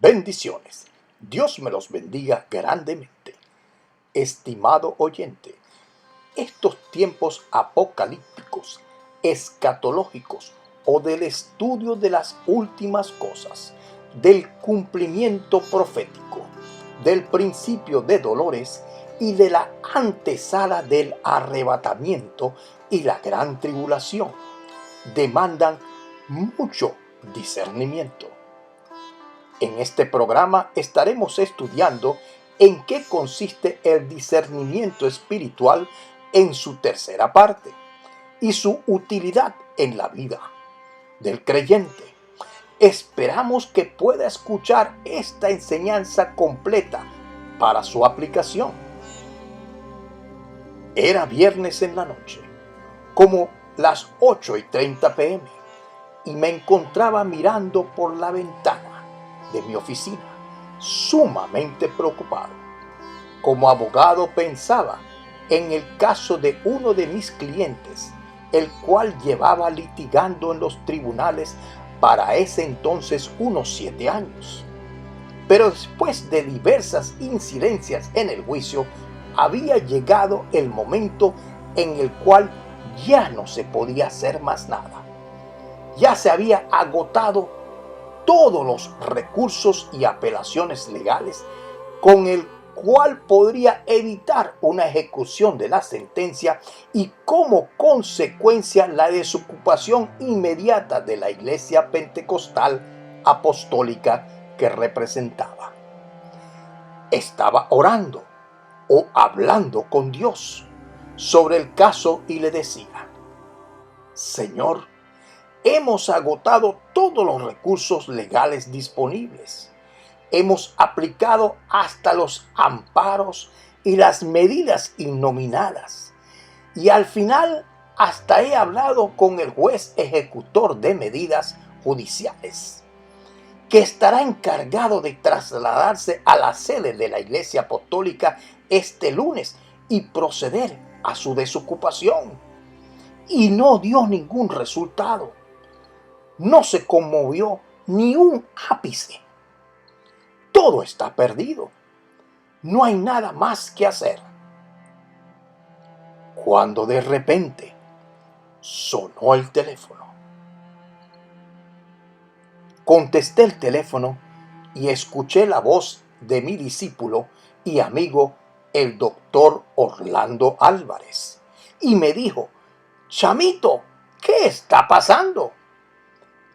Bendiciones. Dios me los bendiga grandemente. Estimado oyente, estos tiempos apocalípticos, escatológicos o del estudio de las últimas cosas, del cumplimiento profético, del principio de dolores y de la antesala del arrebatamiento y la gran tribulación, demandan mucho discernimiento. En este programa estaremos estudiando en qué consiste el discernimiento espiritual en su tercera parte y su utilidad en la vida del creyente. Esperamos que pueda escuchar esta enseñanza completa para su aplicación. Era viernes en la noche, como las 8:30 p.m., y me encontraba mirando por la ventana de mi oficina, sumamente preocupado. Como abogado pensaba en el caso de uno de mis clientes, el cual llevaba litigando en los tribunales para ese entonces unos 7 años. Pero después de diversas incidencias en el juicio, había llegado el momento en el cual ya no se podía hacer más nada. Ya se había agotado todos los recursos y apelaciones legales con el cual podría evitar una ejecución de la sentencia y como consecuencia la desocupación inmediata de la iglesia pentecostal apostólica que representaba. Estaba orando o hablando con Dios sobre el caso y le decía: Señor, hemos agotado todos los recursos legales disponibles. Hemos aplicado hasta los amparos y las medidas innominadas. Y al final hasta he hablado con el juez ejecutor de medidas judiciales, que estará encargado de trasladarse a la sede de la Iglesia Apostólica este lunes y proceder a su desocupación. Y no dio ningún resultado. No se conmovió ni un ápice. Todo está perdido. No hay nada más que hacer. Cuando de repente sonó el teléfono. Contesté el teléfono y escuché la voz de mi discípulo y amigo, el doctor Orlando Álvarez. Y me dijo: Chamito, ¿qué está pasando?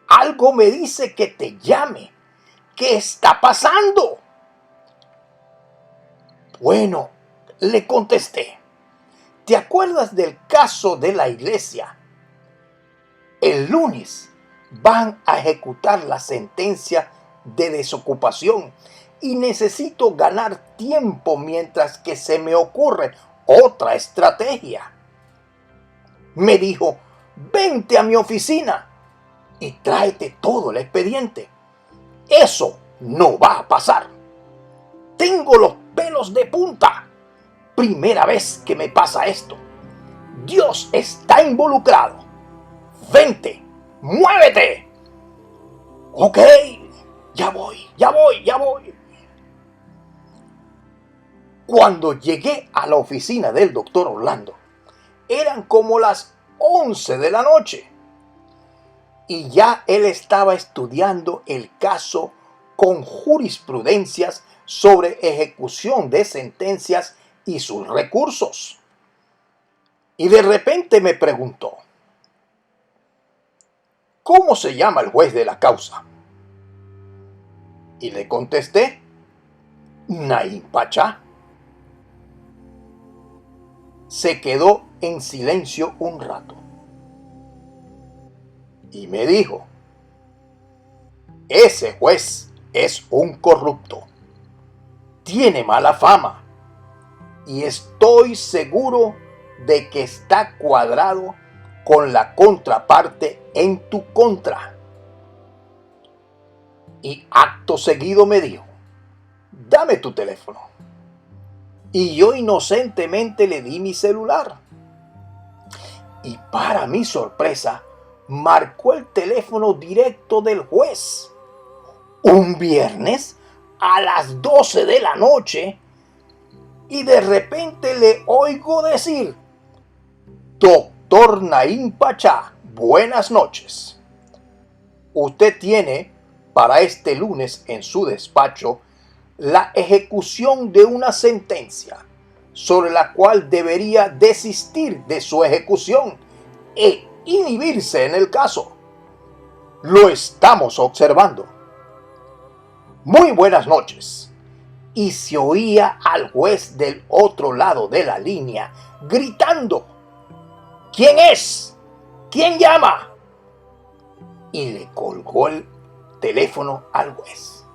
Algo me dice que te llame. ¿Qué está pasando? Bueno, le contesté. ¿Te acuerdas del caso de la iglesia? El lunes van a ejecutar la sentencia de desocupación y necesito ganar tiempo mientras que se me ocurre otra estrategia. Me dijo: vente a mi oficina y tráete todo el expediente. Eso no va a pasar. Tengo los pelos de punta. Primera vez que me pasa esto. Dios está involucrado. Vente, muévete. Ok, ya voy. Cuando llegué a la oficina del doctor Orlando, eran como las 11 de la noche. Y ya él estaba estudiando el caso con jurisprudencias sobre ejecución de sentencias y sus recursos. Y de repente me preguntó: ¿cómo se llama el juez de la causa? Y le contesté: Naim Pachá. Se quedó en silencio un rato y me dijo: ese juez es un corrupto, tiene mala fama y estoy seguro de que está cuadrado con la contraparte en tu contra. Y acto seguido me dijo: dame tu teléfono. Y yo inocentemente le di mi celular. Y para mi sorpresa, marcó el teléfono directo del juez. un viernes a las 12 de la noche y de repente le oigo decir: Doctor Naim Pachá, buenas noches. Usted tiene para este lunes en su despacho la ejecución de una sentencia sobre la cual debería desistir de su ejecución e inhibirse en el caso. Lo estamos observando. Muy buenas noches. Y se oía al juez del otro lado de la línea gritando: ¿Quién es? ¿Quién llama? Y le colgó el teléfono al juez.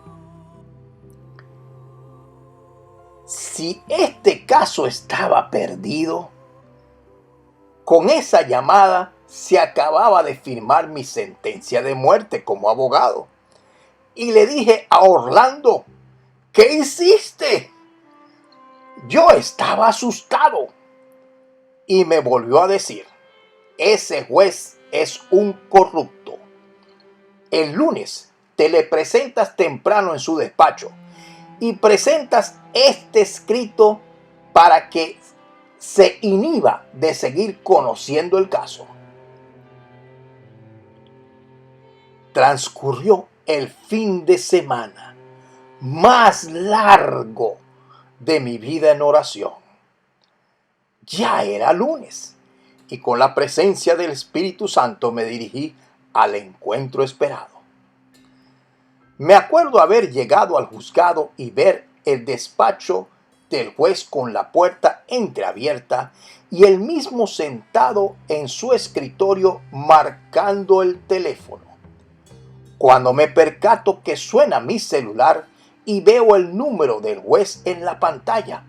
Si este caso estaba perdido, con esa llamada se acababa de firmar mi sentencia de muerte como abogado. Y le dije a Orlando: ¿qué hiciste? Yo estaba asustado. Y me volvió a decir: ese juez es un corrupto. El lunes te le presentas temprano en su despacho y presentas este escrito para que se inhiba de seguir conociendo el caso. Transcurrió el fin de semana más largo de mi vida en oración. Ya era lunes y con la presencia del Espíritu Santo me dirigí al encuentro esperado. Me acuerdo haber llegado al juzgado y ver el despacho del juez con la puerta entreabierta y él mismo sentado en su escritorio marcando el teléfono. Cuando me percato que suena mi celular y veo el número del juez en la pantalla,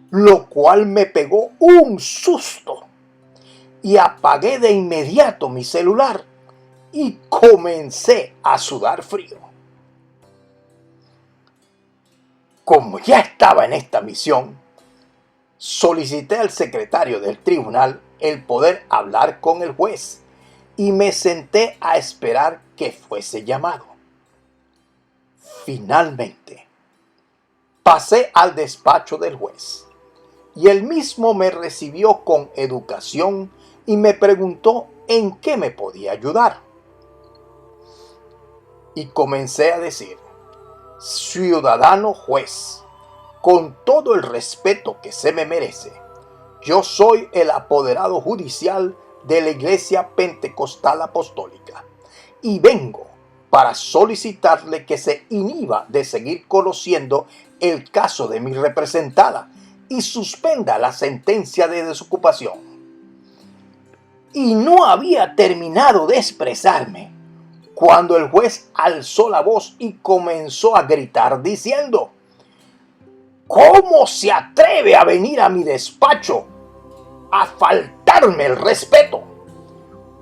lo cual me pegó un susto, y apagué de inmediato mi celular y comencé a sudar frío. Como ya estaba en esta misión, solicité al secretario del tribunal el poder hablar con el juez y me senté a esperar que fuese llamado. Finalmente, pasé al despacho del juez y él mismo me recibió con educación y me preguntó en qué me podía ayudar. Y comencé a decir: ciudadano juez, con todo el respeto que se me merece, yo soy el apoderado judicial de la Iglesia Pentecostal Apostólica y vengo para solicitarle que se inhiba de seguir conociendo el caso de mi representada y suspenda la sentencia de desocupación. Y no había terminado de expresarme cuando el juez alzó la voz y comenzó a gritar diciendo: ¿cómo se atreve a venir a mi despacho a faltarme el respeto?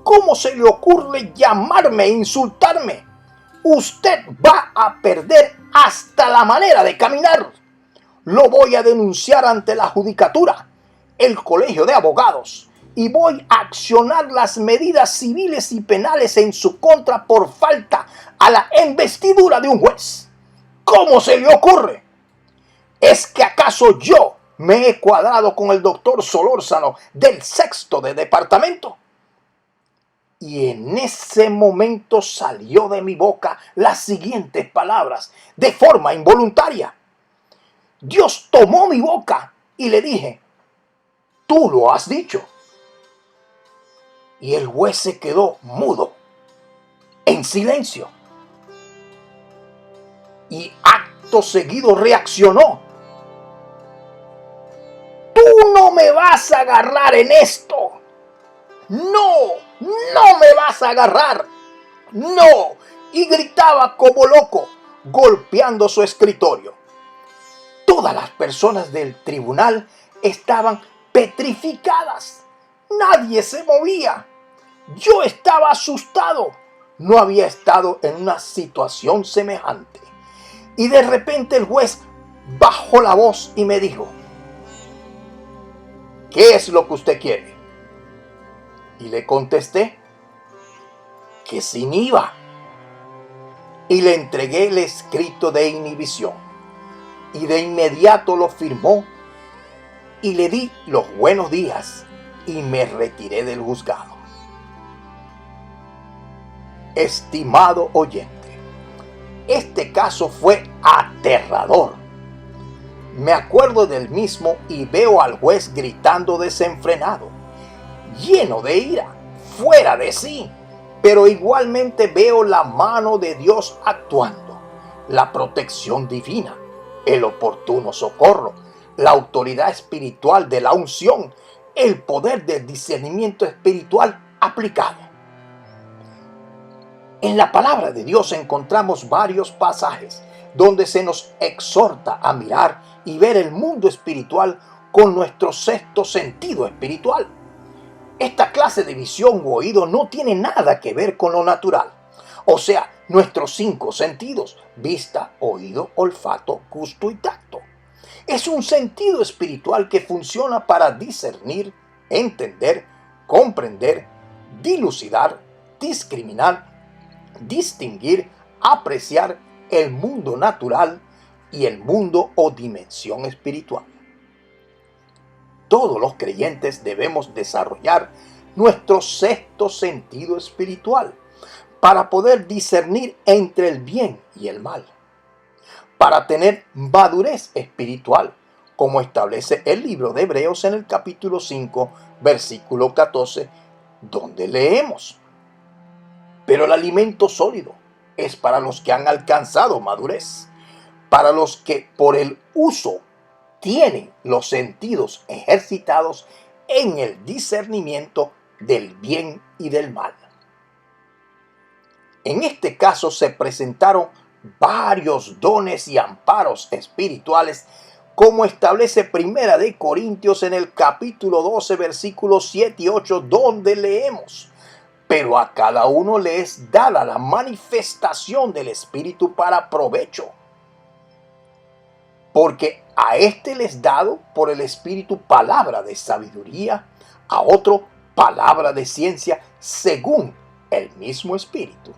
¿Cómo se le ocurre llamarme e insultarme? Usted va a perder hasta la manera de caminar. Lo voy a denunciar ante la judicatura, el colegio de abogados, y voy a accionar las medidas civiles y penales en su contra por falta a la embestidura de un juez. ¿Cómo se le ocurre? ¿Es que acaso yo me he cuadrado con el doctor Solórzano del sexto de departamento? Y en ese momento salió de mi boca las siguientes palabras de forma involuntaria. Dios tomó mi boca y le dije: tú lo has dicho. Y el juez se quedó mudo, en silencio. Y acto seguido reaccionó: tú no me vas a agarrar en esto. No me vas a agarrar. No. Y gritaba como loco, golpeando su escritorio. Todas las personas del tribunal estaban petrificadas. Nadie se movía. Yo estaba asustado. No había estado en una situación semejante. Y de repente el juez bajó la voz y me dijo: ¿qué es lo que usted quiere? Y le contesté que sin IVA. y le entregué el escrito de inhibición, y de inmediato lo firmó, y le di los buenos días, y me retiré del juzgado. Estimado oyente, este caso fue aterrador. Me acuerdo del mismo y veo al juez gritando desenfrenado, lleno de ira, fuera de sí, pero igualmente veo la mano de Dios actuando, la protección divina, el oportuno socorro, la autoridad espiritual de la unción, el poder del discernimiento espiritual aplicado. En la palabra de Dios encontramos varios pasajes donde se nos exhorta a mirar y ver el mundo espiritual con nuestro sexto sentido espiritual. Esta clase de visión u oído no tiene nada que ver con lo natural, o sea, nuestros 5 sentidos: vista, oído, olfato, gusto y tacto. Es un sentido espiritual que funciona para discernir, entender, comprender, dilucidar, discriminar, distinguir, apreciar el mundo natural y el mundo o dimensión espiritual. Todos los creyentes debemos desarrollar nuestro sexto sentido espiritual para poder discernir entre el bien y el mal, para tener madurez espiritual, como establece el libro de Hebreos en el capítulo 5, versículo 14, donde leemos: pero el alimento sólido es para los que han alcanzado madurez, para los que por el uso tienen los sentidos ejercitados en el discernimiento del bien y del mal. En este caso se presentaron varios dones y amparos espirituales, como establece Primera de Corintios en el capítulo 12, versículos 7 y 8, donde leemos: pero a cada uno le es dada la manifestación del Espíritu para provecho. Porque a este le es dado por el Espíritu palabra de sabiduría, a otro palabra de ciencia, según el mismo Espíritu.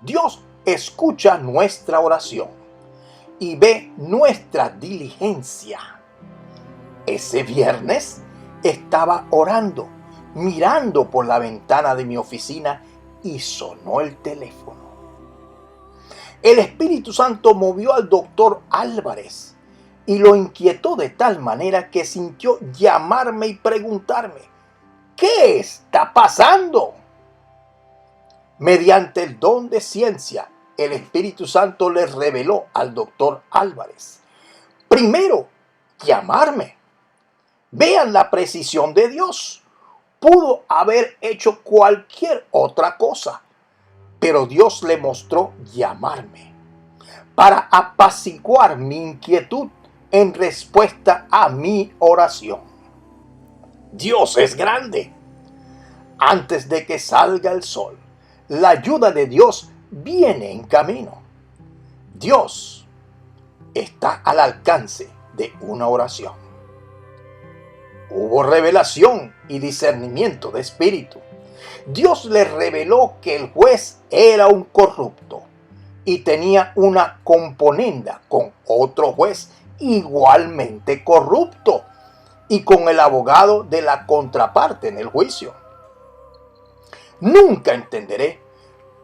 Dios escucha nuestra oración y ve nuestra diligencia. Ese viernes estaba orando, mirando por la ventana de mi oficina, y sonó el teléfono. El Espíritu Santo movió al doctor Álvarez y lo inquietó de tal manera que sintió llamarme y preguntarme: ¿qué está pasando? Mediante el don de ciencia, el Espíritu Santo le reveló al doctor Álvarez: primero, llamarme. Vean la precisión de Dios. Pudo haber hecho cualquier otra cosa, pero Dios le mostró llamarme para apaciguar mi inquietud en respuesta a mi oración. Dios es grande. Antes de que salga el sol, la ayuda de Dios viene en camino. Dios está al alcance de una oración. Hubo revelación y discernimiento de espíritu. Dios le reveló que el juez era un corrupto y tenía una componenda con otro juez igualmente corrupto y con el abogado de la contraparte en el juicio. Nunca entenderé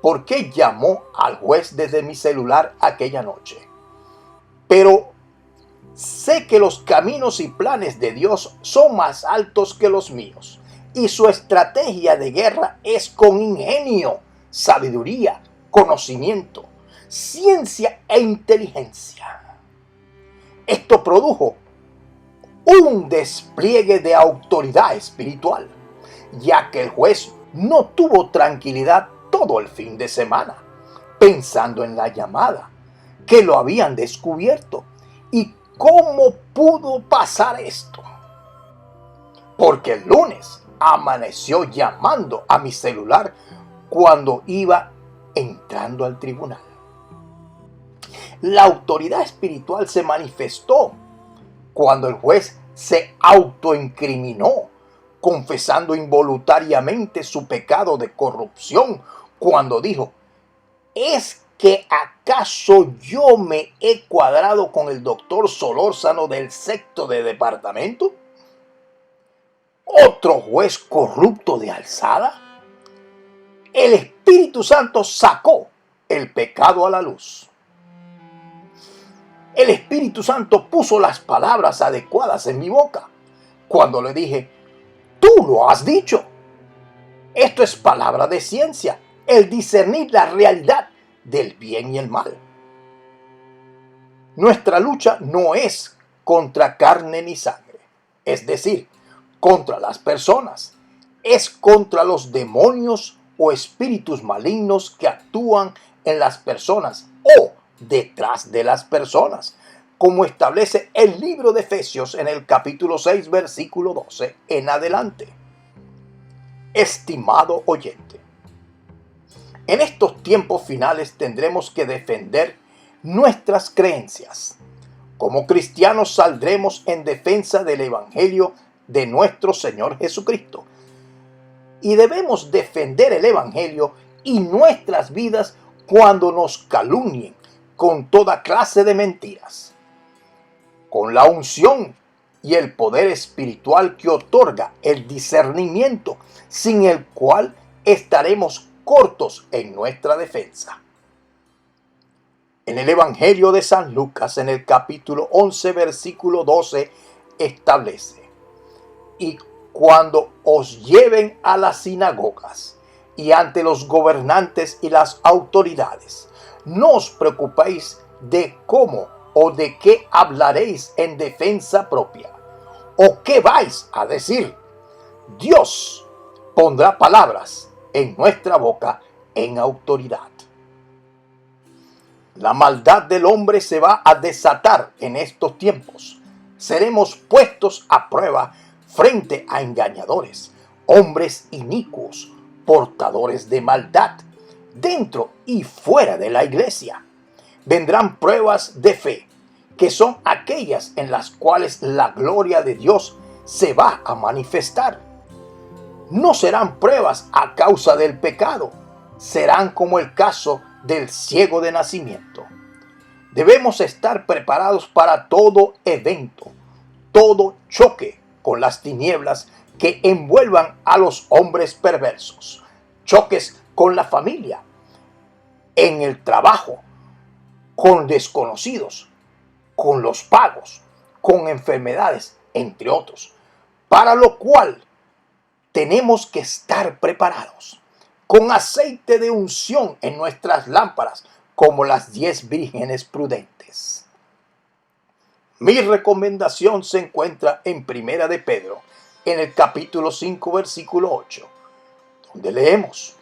por qué llamó al juez desde mi celular aquella noche, pero sé que los caminos y planes de Dios son más altos que los míos, y su estrategia de guerra es con ingenio, sabiduría, conocimiento, ciencia e inteligencia. Esto produjo un despliegue de autoridad espiritual, ya que el juez no tuvo tranquilidad todo el fin de semana, pensando en la llamada, que lo habían descubierto y cómo pudo pasar esto. Porque el lunes amaneció llamando a mi celular cuando iba entrando al tribunal. La autoridad espiritual se manifestó cuando el juez se autoincriminó, confesando involuntariamente su pecado de corrupción, cuando dijo: ¿Es que acaso yo me he cuadrado con el doctor Solórzano del sexto de departamento? ¿Otro juez corrupto de alzada? El Espíritu Santo sacó el pecado a la luz. El Espíritu Santo puso las palabras adecuadas en mi boca cuando le dije: tú lo has dicho. Esto es palabra de ciencia, el discernir la realidad del bien y el mal. Nuestra lucha no es contra carne ni sangre, es decir, contra las personas, es contra los demonios o espíritus malignos que actúan en las personas o detrás de las personas, como establece el libro de Efesios en el capítulo 6, versículo 12 en adelante. Estimado oyente, en estos tiempos finales tendremos que defender nuestras creencias. Como cristianos saldremos en defensa del Evangelio de nuestro Señor Jesucristo. Y debemos defender el Evangelio y nuestras vidas cuando nos calumnien con toda clase de mentiras. Con la unción y el poder espiritual que otorga el discernimiento, sin el cual estaremos cortos en nuestra defensa. En el Evangelio de San Lucas, en el capítulo 11, versículo 12, establece: y cuando os lleven a las sinagogas y ante los gobernantes y las autoridades, no os preocupéis de cómo o de qué hablaréis en defensa propia, o qué vais a decir. Dios pondrá palabras en nuestra boca en autoridad. La maldad del hombre se va a desatar en estos tiempos. Seremos puestos a prueba frente a engañadores, hombres inicuos, portadores de maldad, dentro y fuera de la iglesia. Vendrán pruebas de fe, que son aquellas en las cuales la gloria de Dios se va a manifestar. No serán pruebas a causa del pecado, serán como el caso del ciego de nacimiento. Debemos estar preparados para todo evento, todo choque con las tinieblas que envuelvan a los hombres perversos, choques con la familia, en el trabajo, con desconocidos, con los pagos, con enfermedades, entre otros, para lo cual tenemos que estar preparados, con aceite de unción en nuestras lámparas, como las 10 vírgenes prudentes. Mi recomendación se encuentra en Primera de Pedro, en el capítulo 5, versículo 8, donde leemos: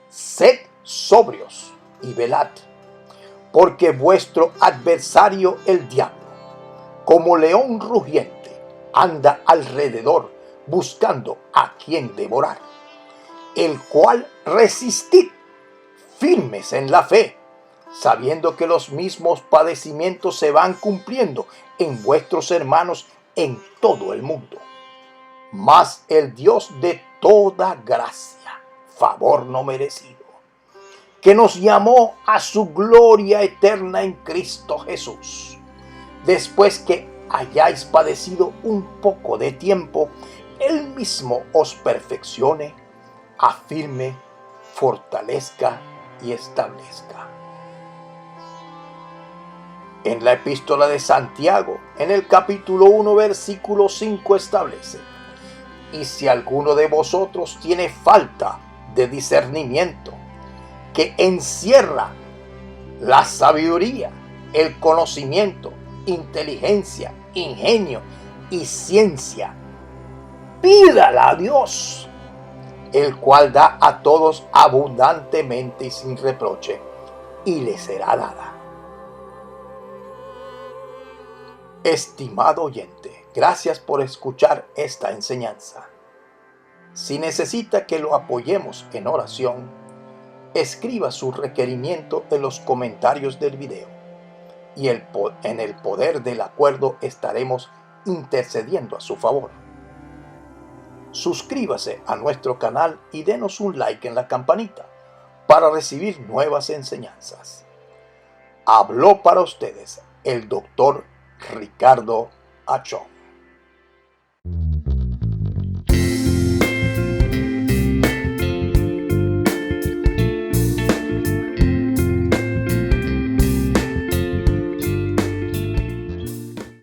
sed sobrios y velad, porque vuestro adversario el diablo, como león rugiente, anda alrededor buscando a quien devorar, el cual resistid firmes en la fe, sabiendo que los mismos padecimientos se van cumpliendo en vuestros hermanos en todo el mundo. Mas el Dios de toda gracia, favor no merecido, que nos llamó a su gloria eterna en Cristo Jesús, después que hayáis padecido un poco de tiempo, Él mismo os perfeccione, afirme, fortalezca y establezca. En la epístola de Santiago, en el capítulo 1, versículo 5 establece: y si alguno de vosotros tiene falta de discernimiento, que encierra la sabiduría, el conocimiento, inteligencia, ingenio y ciencia, pídala a Dios, el cual da a todos abundantemente y sin reproche, y le será dada. Estimado oyente, gracias por escuchar esta enseñanza. Si necesita que lo apoyemos en oración, escriba su requerimiento en los comentarios del video y en el poder del acuerdo estaremos intercediendo a su favor. Suscríbase a nuestro canal y denos un like en la campanita para recibir nuevas enseñanzas. Habló para ustedes el doctor Ricardo Achón.